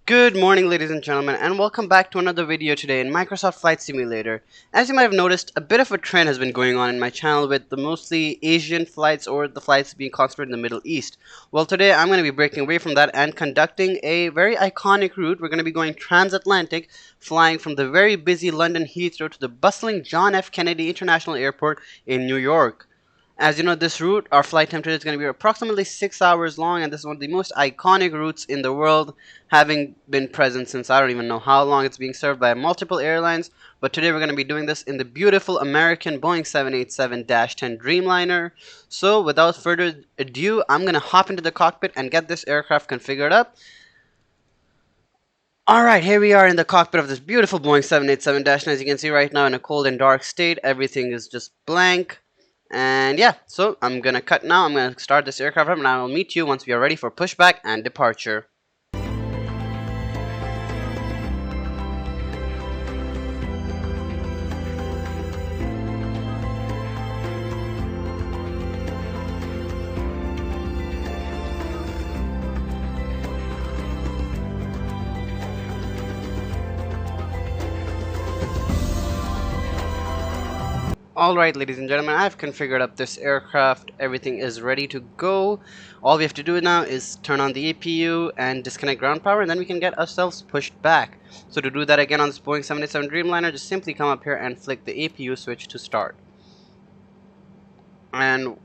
Good morning, ladies and gentlemen, and welcome back to another video today in Microsoft Flight Simulator. As you might have noticed, a bit of a trend has been going on in my channel with the mostly Asian flights or the flights being concentrated in the Middle East. Well, today I'm going to be breaking away from that and conducting a very iconic route. We're going to be going transatlantic, flying from the very busy London Heathrow to the bustling John F. Kennedy International Airport in New York. As you know, this route, our flight time today is going to be approximately 6 hours long, and this is one of the most iconic routes in the world, having been present since I don't even know how long. It's being served by multiple airlines, but today we're going to be doing this in the beautiful American Boeing 787-10 Dreamliner. So without further ado, I'm going to hop into the cockpit and get this aircraft configured up. Alright, here we are in the cockpit of this beautiful Boeing 787-9. As you can see right now, in a cold and dark state, everything is just blank. And yeah, so I'm gonna cut now. I'm gonna start this aircraft up, and I will meet you once we are ready for pushback and departure. Alright, ladies and gentlemen, I've configured up this aircraft. Everything is ready to go. All we have to do now is turn on the APU and disconnect ground power, and then we can get ourselves pushed back. So to do that again on this Boeing 787 Dreamliner, just simply come up here and flick the APU switch to start. And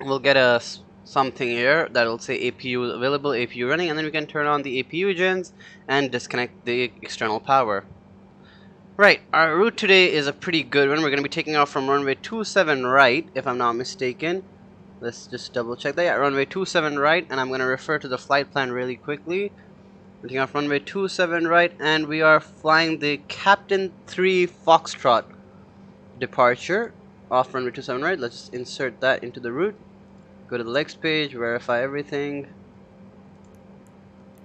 we'll get a something here that will say APU available, APU running, and then we can turn on the APU gens and disconnect the external power. Right, our route today is a pretty good one. We're going to be taking off from runway 27 right, if I'm not mistaken. Let's just double check that. Yeah, runway 27 right, and I'm going to refer to the flight plan really quickly. We're taking off runway 27 right, and we are flying the Captain 3 Foxtrot departure off runway 27 right. Let's just insert that into the route. Go to the legs page, verify everything.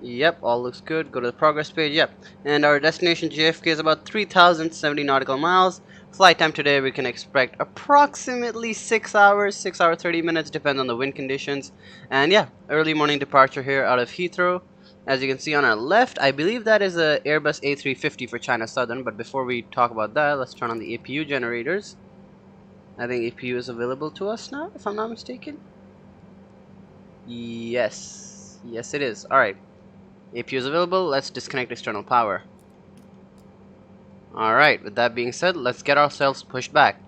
Yep, all looks good. Go to the progress page. Yep, and our destination JFK is about 3,070 nautical miles. Flight time today we can expect approximately 6 hours, 6 hours 30 minutes, depends on the wind conditions. And yeah, early morning departure here out of Heathrow. As you can see on our left, I believe that is a Airbus A350 for China Southern. But before we talk about that, let's turn on the APU generators. I think APU is available to us now, if I'm not mistaken. Yes, it is. All right. APU is available. Let's disconnect external power. Alright, with that being said, let's get ourselves pushed back.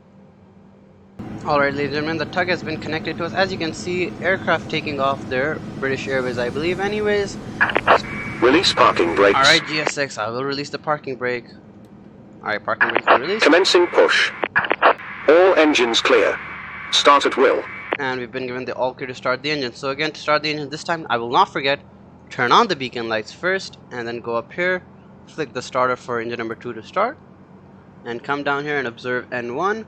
Alright, ladies and gentlemen, the tug has been connected to us. As you can see, aircraft taking off there. British Airways, I believe. Anyways, release parking brakes. Alright, GSX, I will release the parking brake. Alright, parking brake is released. Commencing push. All engines clear. Start at will. And we've been given the all clear to start the engine. So again, to start the engine this time, I will not forget, turn on the beacon lights first, and then go up here, flick the starter for engine number 2 to start, and come down here and observe N1.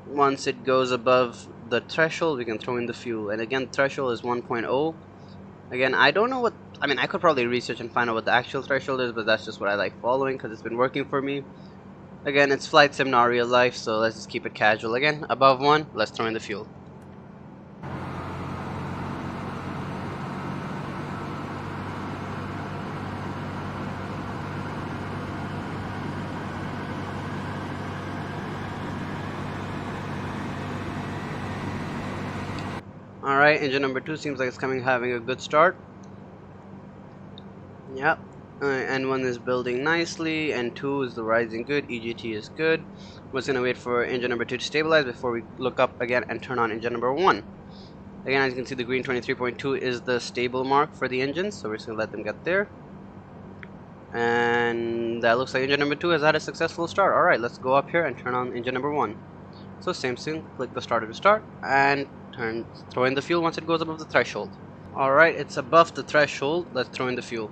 Once it goes above the threshold, we can throw in the fuel. And again, the threshold is 1.0. Again, I don't know what, I mean, I could probably research and find out what the actual threshold is, but that's just what I like following because it's been working for me. Again, it's flight sim, not real life, so let's just keep it casual. Again, above 1, let's throw in the fuel. Alright, engine number 2 seems like it's having a good start. Yep. N1 is building nicely, N2 is rising good, EGT is good. We're just gonna wait for engine number 2 to stabilize before we look up again and turn on engine number 1. Again, as you can see, the green 23.2 is the stable mark for the engines, so we're just gonna let them get there. And that looks like engine number 2 has had a successful start. Alright, let's go up here and turn on engine number 1. So same thing, click the starter to start, and throw in the fuel once it goes above the threshold. Alright, it's above the threshold. Let's throw in the fuel.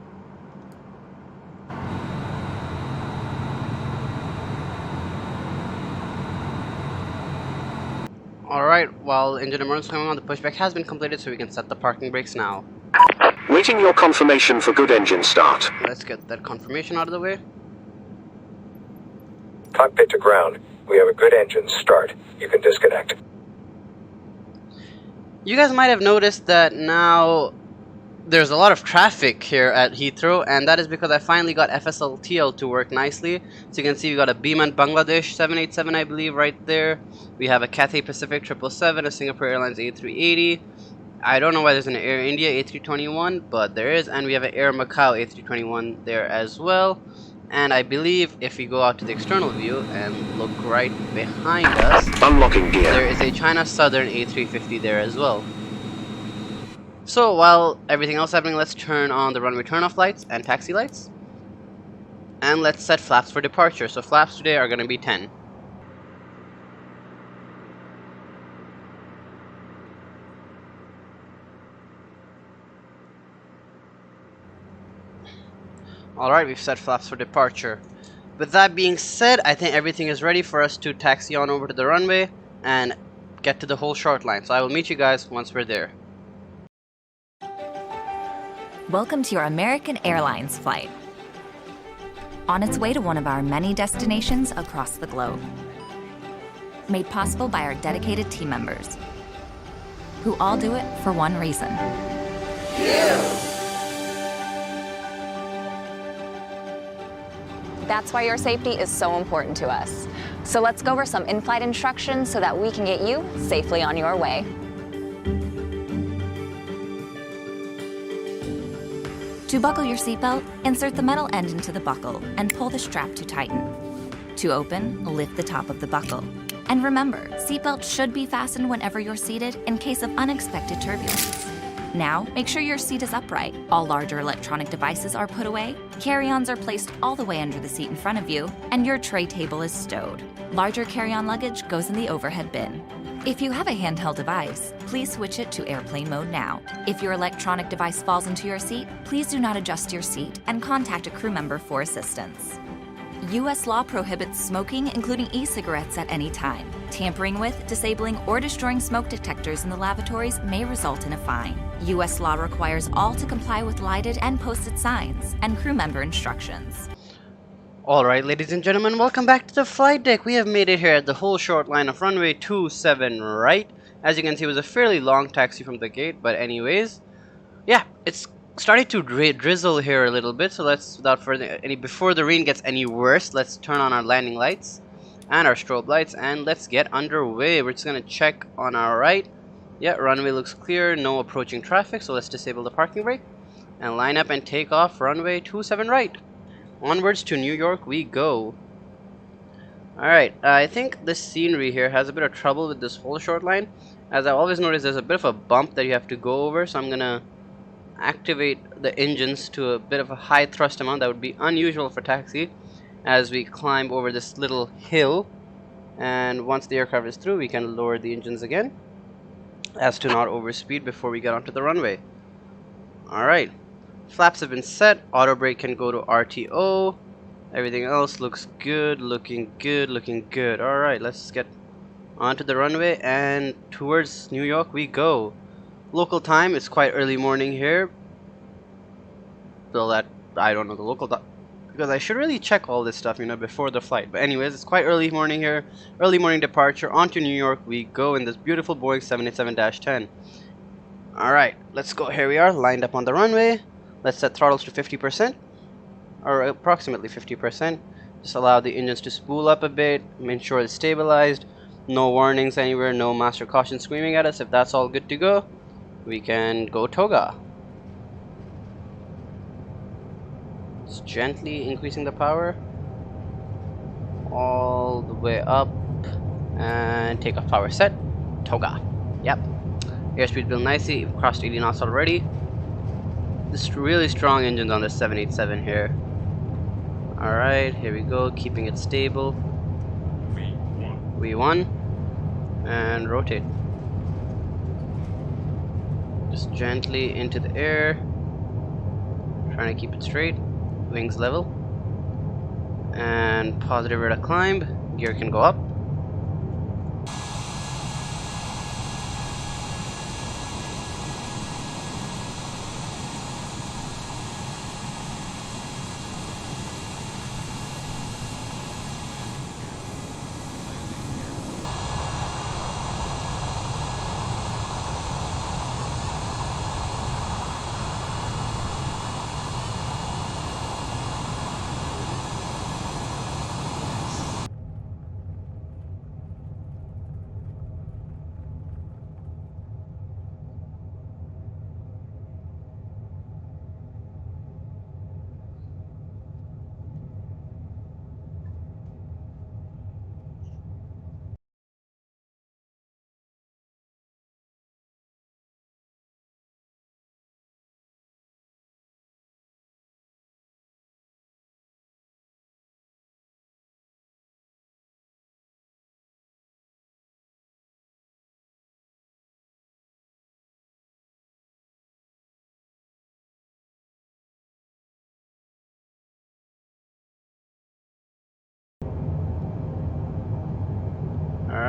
Alright, while engine number 1 is coming on, the pushback has been completed, so we can set the parking brakes now. Waiting your confirmation for good engine start. Let's get that confirmation out of the way. Cockpit to ground. We have a good engine start. You can disconnect. You guys might have noticed that now There's a lot of traffic here at Heathrow, and that is because I finally got FSLTL to work nicely. So you can see we got a Biman Bangladesh 787, I believe, right there. We have a Cathay Pacific 777, a Singapore Airlines A380. I don't know why there's an Air India A321, but there is, and we have an Air Macau A321 there as well. And I believe if we go out to the external view and look right behind us, Unlocking gear. there is a China Southern A350 there as well. So while everything else is happening, let's turn on the runway turn-off lights and taxi lights. And let's set flaps for departure. So flaps today are going to be 10. Alright, we've set flaps for departure. With that being said, I think everything is ready for us to taxi on over to the runway and get to the whole short line. So I will meet you guys once we're there. Welcome to your American Airlines flight. On its way to one of our many destinations across the globe. Made possible by our dedicated team members, who all do it for one reason. That's why your safety is so important to us. So let's go over some in-flight instructions so that we can get you safely on your way. To buckle your seatbelt, insert the metal end into the buckle and pull the strap to tighten. To open, lift the top of the buckle. And remember, seatbelts should be fastened whenever you're seated in case of unexpected turbulence. Now, make sure your seat is upright. All larger electronic devices are put away, carry-ons are placed all the way under the seat in front of you, and your tray table is stowed. Larger carry-on luggage goes in the overhead bin. If you have a handheld device, please switch it to airplane mode now. If your electronic device falls into your seat, please do not adjust your seat and contact a crew member for assistance. U.S. law prohibits smoking, including e-cigarettes, at any time. Tampering with, disabling, or destroying smoke detectors in the lavatories may result in a fine. U.S. law requires all to comply with lighted and posted signs and crew member instructions. Alright, ladies and gentlemen, welcome back to the flight deck. We have made it here at the whole short line of runway 27 right. As you can see, it was a fairly long taxi from the gate, but anyways, yeah, it's starting to drizzle here a little bit, so let's, without further before the rain gets any worse, let's turn on our landing lights and our strobe lights and let's get underway. We're just gonna check on our right. Yeah, runway looks clear, no approaching traffic, so let's disable the parking brake and line up and take off runway 27 right. Onwards to New York we go. Alright, I think this scenery here has a bit of trouble with this whole short line. As I always notice, there's a bit of a bump that you have to go over, so I'm gonna activate the engines to a bit of a high thrust amount. That would be unusual for taxi as we climb over this little hill, and once the aircraft is through we can lower the engines again as to not overspeed before we get onto the runway. Alright, flaps have been set, auto brake can go to RTO, everything else looks good, looking good. Alright, let's get onto the runway and towards New York we go. Local time, it's quite early morning here, so that I don't know the local time because I should really check all this stuff, you know, before the flight. But anyways, it's quite early morning here, early morning departure. Onto New York we go in this beautiful Boeing 787-10. Alright, let's go. Here we are, lined up on the runway. Let's set throttles to 50%, or approximately 50%. Just allow the engines to spool up a bit, make sure it's stabilized. No warnings anywhere, no master caution screaming at us. If that's all good to go, we can go toga. Just gently increasing the power all the way up and take off power set. Toga. Yep. Airspeed built nicely. We've crossed 80 knots already. This really strong engines on the 787 here. Alright, here we go. Keeping it stable. V1. And rotate. Just gently into the air, trying to keep it straight, wings level, and positive rate of climb. Gear can go up.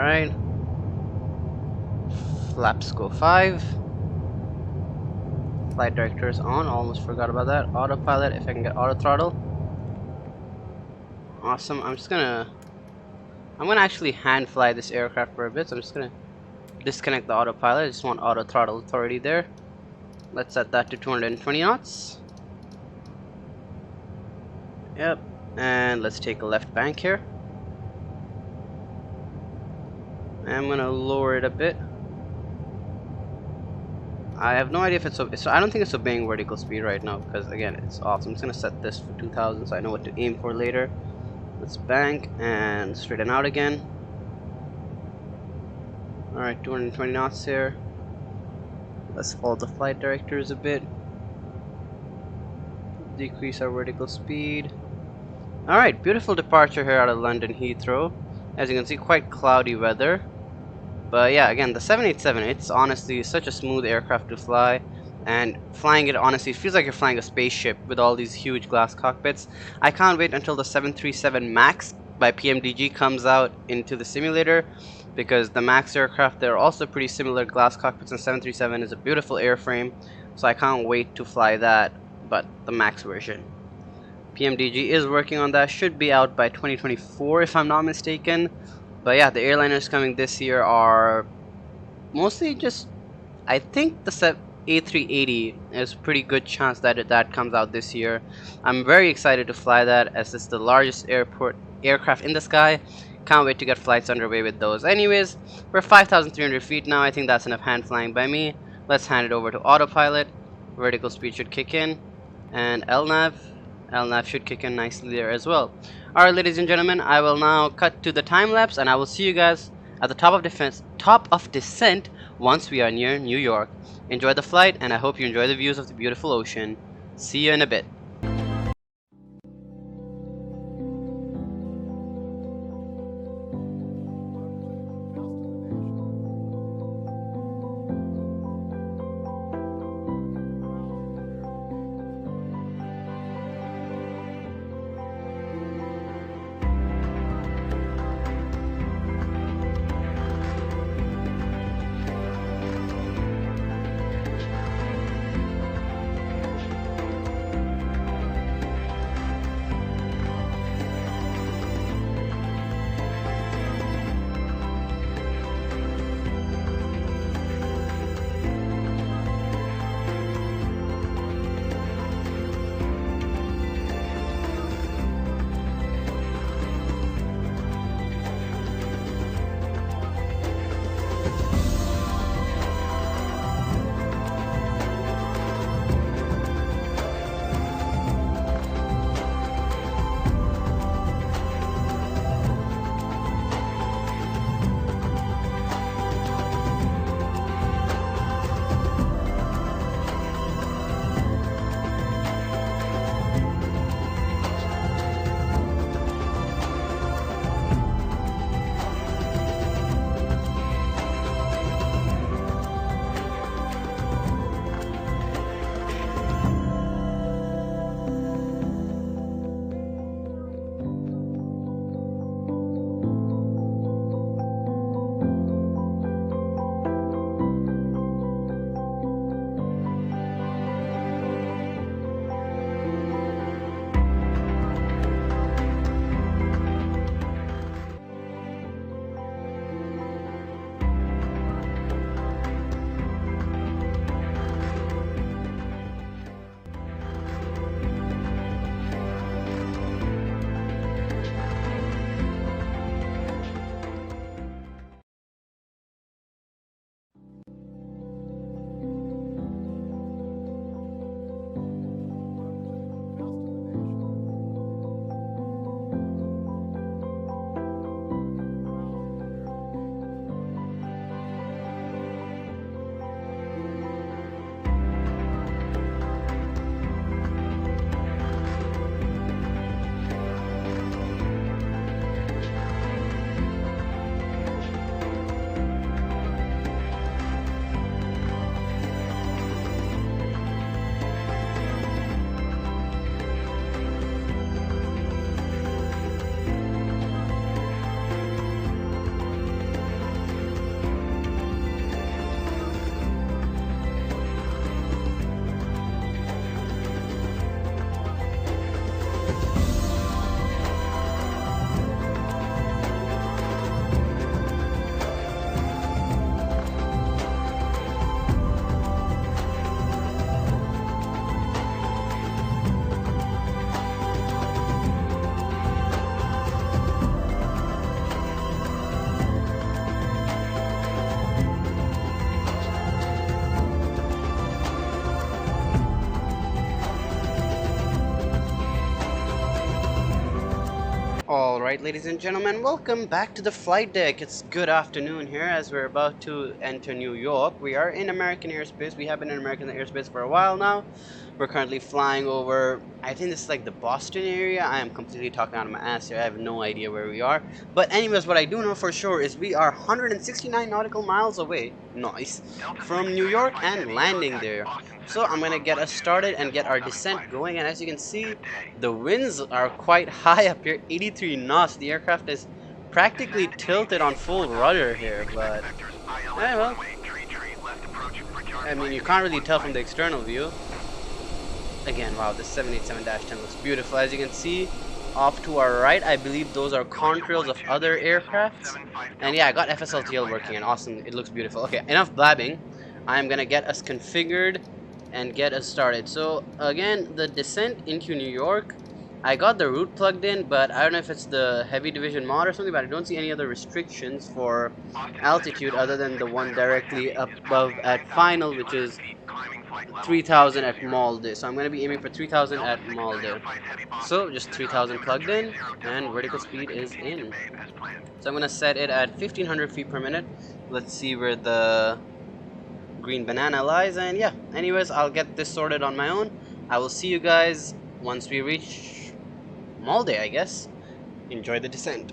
Alright. Flaps go 5. Flight director is on. Almost forgot about that. Autopilot, if I can get auto throttle. Awesome. I'm gonna actually hand fly this aircraft for a bit. So I'm just gonna disconnect the autopilot. I just want auto throttle authority there. Let's set that to 220 knots. Yep. And let's take a left bank here. I'm gonna lower it a bit. I have no idea if it's so I don't think it's obeying vertical speed right now because again it's off. So I'm just gonna set this for 2000 so I know what to aim for later. Let's bank and straighten out again. Alright, 220 knots here. Let's follow the flight directors a bit. Decrease our vertical speed. Alright, beautiful departure here out of London Heathrow. As you can see, quite cloudy weather. But yeah, again, the 787, it's honestly such a smooth aircraft to fly. And flying it, honestly, feels like you're flying a spaceship with all these huge glass cockpits. I can't wait until the 737 MAX by PMDG comes out into the simulator. Because the MAX aircraft, they're also pretty similar glass cockpits, and 737 is a beautiful airframe. So I can't wait to fly that, but the MAX version. PMDG is working on that, should be out by 2024 if I'm not mistaken. But yeah, the airliners coming this year are mostly just, I think the A380 is a pretty good chance that that comes out this year. I'm very excited to fly that as it's the largest aircraft in the sky. Can't wait to get flights underway with those. Anyways, we're 5,300 feet now. I think that's enough hand flying by me. Let's hand it over to autopilot. Vertical speed should kick in. And LNAV should kick in nicely there as well. Alright, ladies and gentlemen, I will now cut to the time lapse and I will see you guys at the top of descent once we are near New York. Enjoy the flight and I hope you enjoy the views of the beautiful ocean. See you in a bit. Alright, ladies and gentlemen, welcome back to the flight deck. It's good afternoon here as we're about to enter New York. We are in American airspace. We have been in American airspace for a while now. We're currently flying over, I think this is like the Boston area. I am completely talking out of my ass here. I have no idea where we are. But anyways, what I do know for sure is we are 169 nautical miles away, nice, from New York and landing there. So I'm going to get us started and get our descent going. And as you can see, the winds are quite high up here, 83 knots. The aircraft is practically tilted on full rudder here, but well, I mean, you can't really tell from the external view. Again, wow, this 787-10 looks beautiful. As you can see, off to our right, I believe those are contrails of other aircrafts. And yeah, I got FSLTL working and awesome. It looks beautiful. Okay, enough blabbing. I'm gonna get us configured and get us started. So again, the descent into New York, I got the route plugged in, but I don't know if it's the heavy division mod or something, but I don't see any other restrictions for altitude other than the one directly above at final, which is 3000 at Malde. So I'm going to be aiming for 3000 at Malde. So just 3000 plugged in and vertical speed is in. So I'm going to set it at 1500 feet per minute. Let's see where the green banana lies, and yeah, anyways, I'll get this sorted on my own. I will see you guys once we reach Malde, I guess. Enjoy the descent.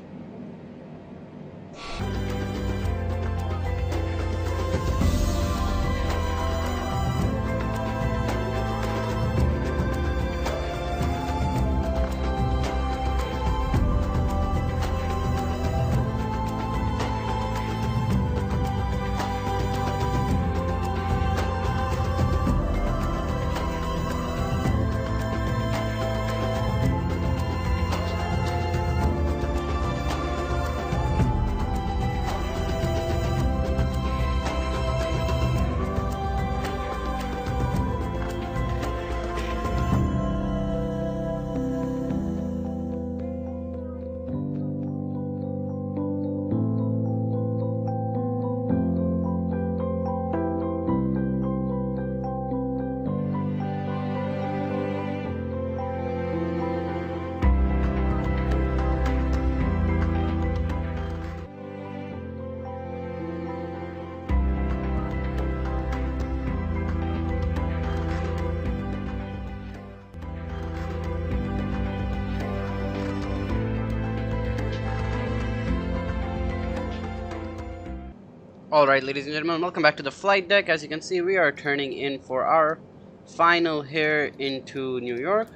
Alright, ladies and gentlemen, welcome back to the flight deck. As you can see, we are turning in for our final here into New York.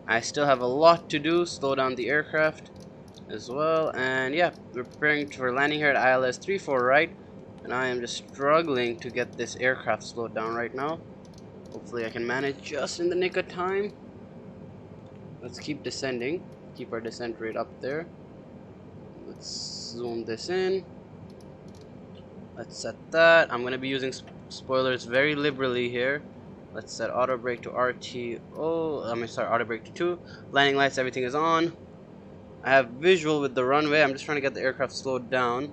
I still have a lot to do, slow down the aircraft as well, and yeah, we're preparing for landing here at ILS 34 right, and I am just struggling to get this aircraft slowed down right now. Hopefully I can manage just in the nick of time. Let's keep descending, keep our descent rate up there. Let's zoom this in. Let's set that. I'm going to be using spoilers very liberally here. Let's set auto brake to RTO. Auto brake to 2. Landing lights, everything is on. I have visual with the runway. I'm just trying to get the aircraft slowed down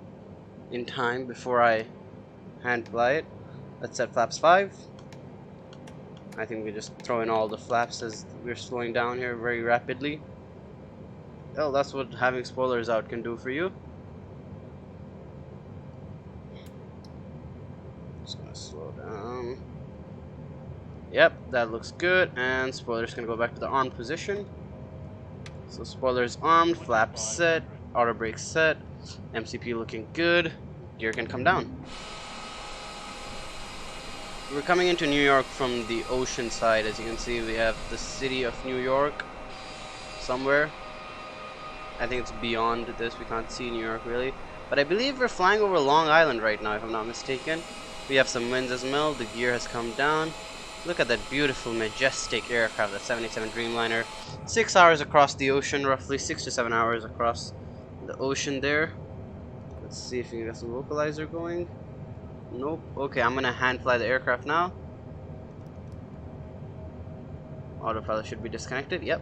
in time before I hand fly it. Let's set flaps 5. I think we just throw in all the flaps as we're slowing down here very rapidly. Well, that's what having spoilers out can do for you. Just gonna slow down. Yep, that looks good, and spoiler's gonna go back to the armed position. So spoiler's armed, flaps set, auto brake set, MCP looking good, gear can come down. We're coming into New York from the ocean side. As you can see, we have the city of New York somewhere. I think it's beyond this, we can't see New York really, but I believe we're flying over Long Island right now if I'm not mistaken. We have some winds as well, the gear has come down. Look at that beautiful, majestic aircraft, that 787 Dreamliner. 6 hours across the ocean, roughly 6 to 7 hours across the ocean there. Let's see if we can get some localizer going. Nope. Okay, I'm gonna hand fly the aircraft now. Autopilot should be disconnected. Yep.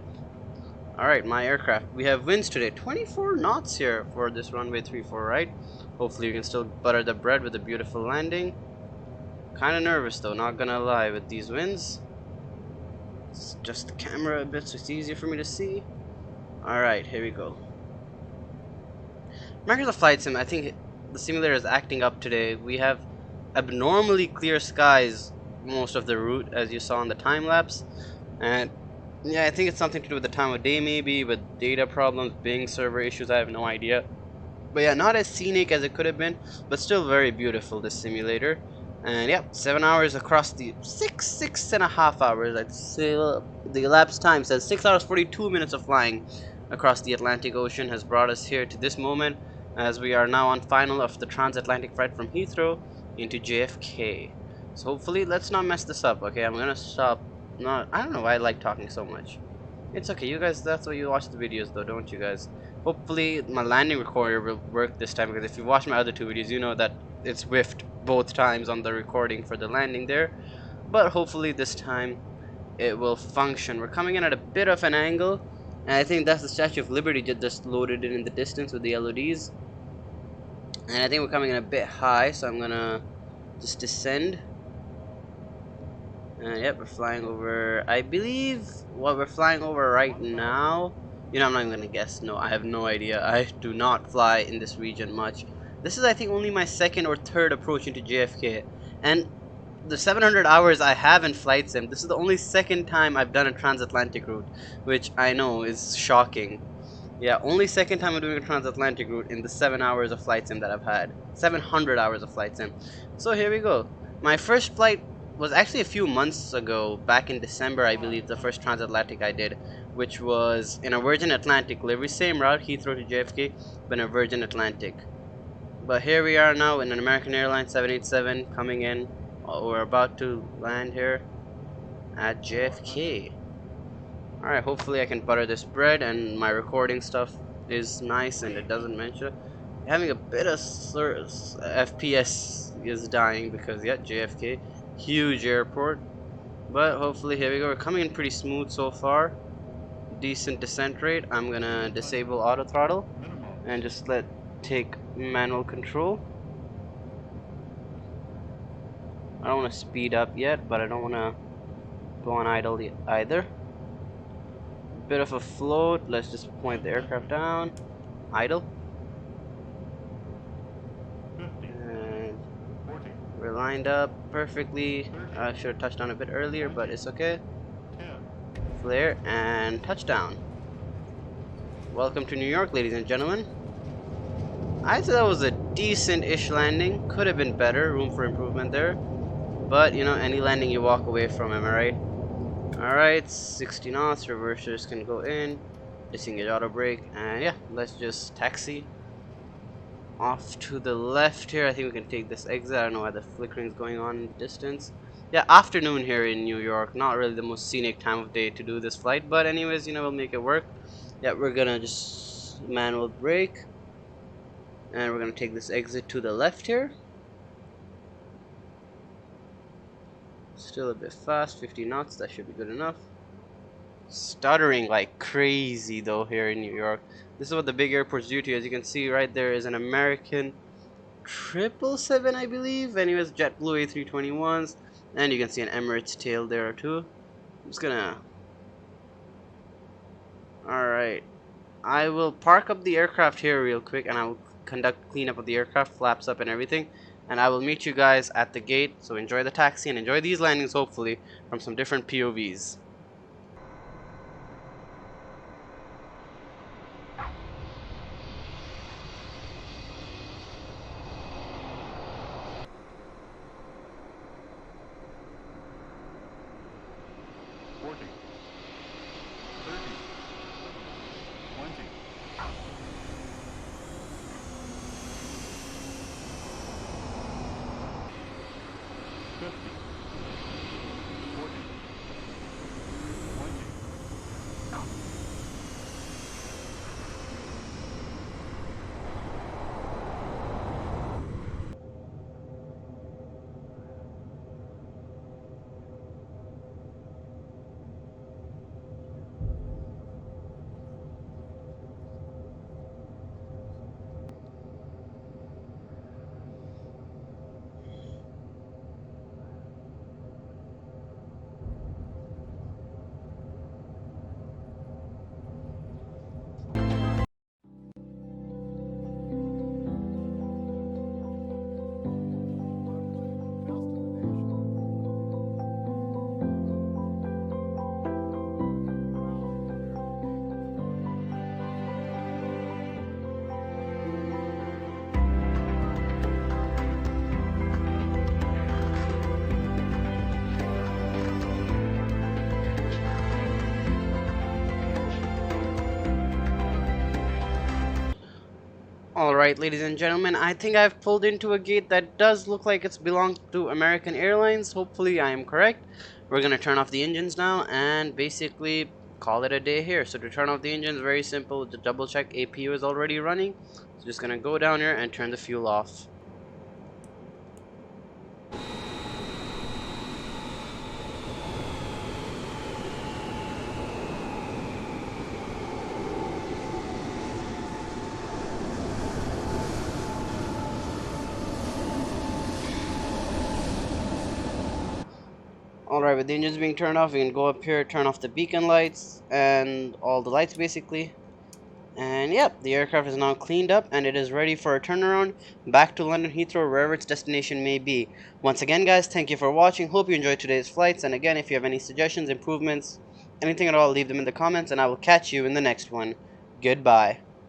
Alright, my aircraft. We have winds today. 24 knots here for this runway 34, right? Hopefully you can still butter the bread with a beautiful landing. Kind of nervous though, not gonna lie, with these winds. Let's adjust the camera a bit so it's easier for me to see. Alright, here we go. Microsoft Flight Sim, I think the simulator is acting up today. We have abnormally clear skies most of the route, as you saw in the time lapse. And yeah, I think it's something to do with the time of day, maybe with data problems, Bing server issues. I have no idea. But yeah, not as scenic as it could have been, but still very beautiful, this simulator. And yeah, 7 hours across the six and a half hours. I'd say the elapsed time says 6 hours 42 minutes of flying across the Atlantic Ocean has brought us here to this moment, as we are now on final of the transatlantic flight from Heathrow into JFK. So hopefully, let's not mess this up. Okay, I'm gonna stop. I don't know why I like talking so much. It's okay, you guys. That's why you watch the videos, though, don't you guys? Hopefully, my landing recorder will work this time, because if you watch my other two videos, you know that it's whiffed both times on the recording for the landing there. But hopefully, this time it will function. We're coming in at a bit of an angle, and I think that's the Statue of Liberty just loaded in the distance with the LODs. And I think we're coming in a bit high, so I'm gonna just descend. And yep, we're flying over, I believe what we're flying over right now, you know, I'm not even gonna guess. No, I have no idea. I do not fly in this region much. This is, I think, only my second or third approach into JFK, and the 700 hours I have in Flight Sim, this is the only second time I've done a transatlantic route, which I know is shocking. Yeah, only second time I'm doing a transatlantic route in the 7 hours of Flight Sim that I've had. 700 hours of Flight Sim. So here we go. My first flight was actually a few months ago, back in December, I believe, the first transatlantic I did, which was in a Virgin Atlantic livery, same route, Heathrow to JFK, but in a Virgin Atlantic. But here we are now in an American Airlines 787 coming in. We're about to land here at JFK. Alright, hopefully I can butter this bread and my recording stuff is nice and it doesn't mention. Having a bit of FPS is dying because, yeah, JFK. Huge airport, but hopefully, here we go. We're coming in pretty smooth so far. Decent descent rate. I'm gonna disable auto throttle and just take manual control. I don't want to speed up yet, but I don't want to go on idle either. Bit of a float. Let's just point the aircraft down. Idle. We're lined up perfectly. I should have touched down a bit earlier, but it's okay. Flare and touchdown. Welcome to New York, ladies and gentlemen. I'd say that was a decent-ish landing. Could have been better, room for improvement there. But, you know, any landing you walk away from, am I right? Alright, 60 knots, reversers can go in. Disengage auto brake, and yeah, let's just taxi off to the left here. I think we can take this exit. I don't know why the flickering is going on in the distance. Yeah, afternoon here in New York. Not really the most scenic time of day to do this flight, but anyways, you know, we'll make it work. Yeah, we're gonna just manual brake, and we're gonna take this exit to the left here. Still a bit fast, 50 knots. That should be good enough. Stuttering like crazy though here in New York. This is what the big airports do to you. As you can see right there is an American 777, I believe. Anyways, JetBlue A321s, and you can see an Emirates tail there too. I'm just gonna. Alright, I will park up the aircraft here real quick, and I will conduct cleanup of the aircraft, flaps up and everything, and I will meet you guys at the gate. So enjoy the taxi and enjoy these landings, hopefully from some different POVs. Alright, ladies and gentlemen, I think I've pulled into a gate that does look like it's belonged to American Airlines. Hopefully I am correct. We're gonna turn off the engines now and basically call it a day here. So to turn off the engines, very simple. To double check APU is already running. So just gonna go down here and turn the fuel off. Alright, with the engines being turned off, we can go up here, turn off the beacon lights and all the lights basically. And yep, the aircraft is now cleaned up and it is ready for a turnaround back to London Heathrow, wherever its destination may be. Once again guys, thank you for watching. Hope you enjoyed today's flights, and again, if you have any suggestions, improvements, anything at all, leave them in the comments and I will catch you in the next one. Goodbye.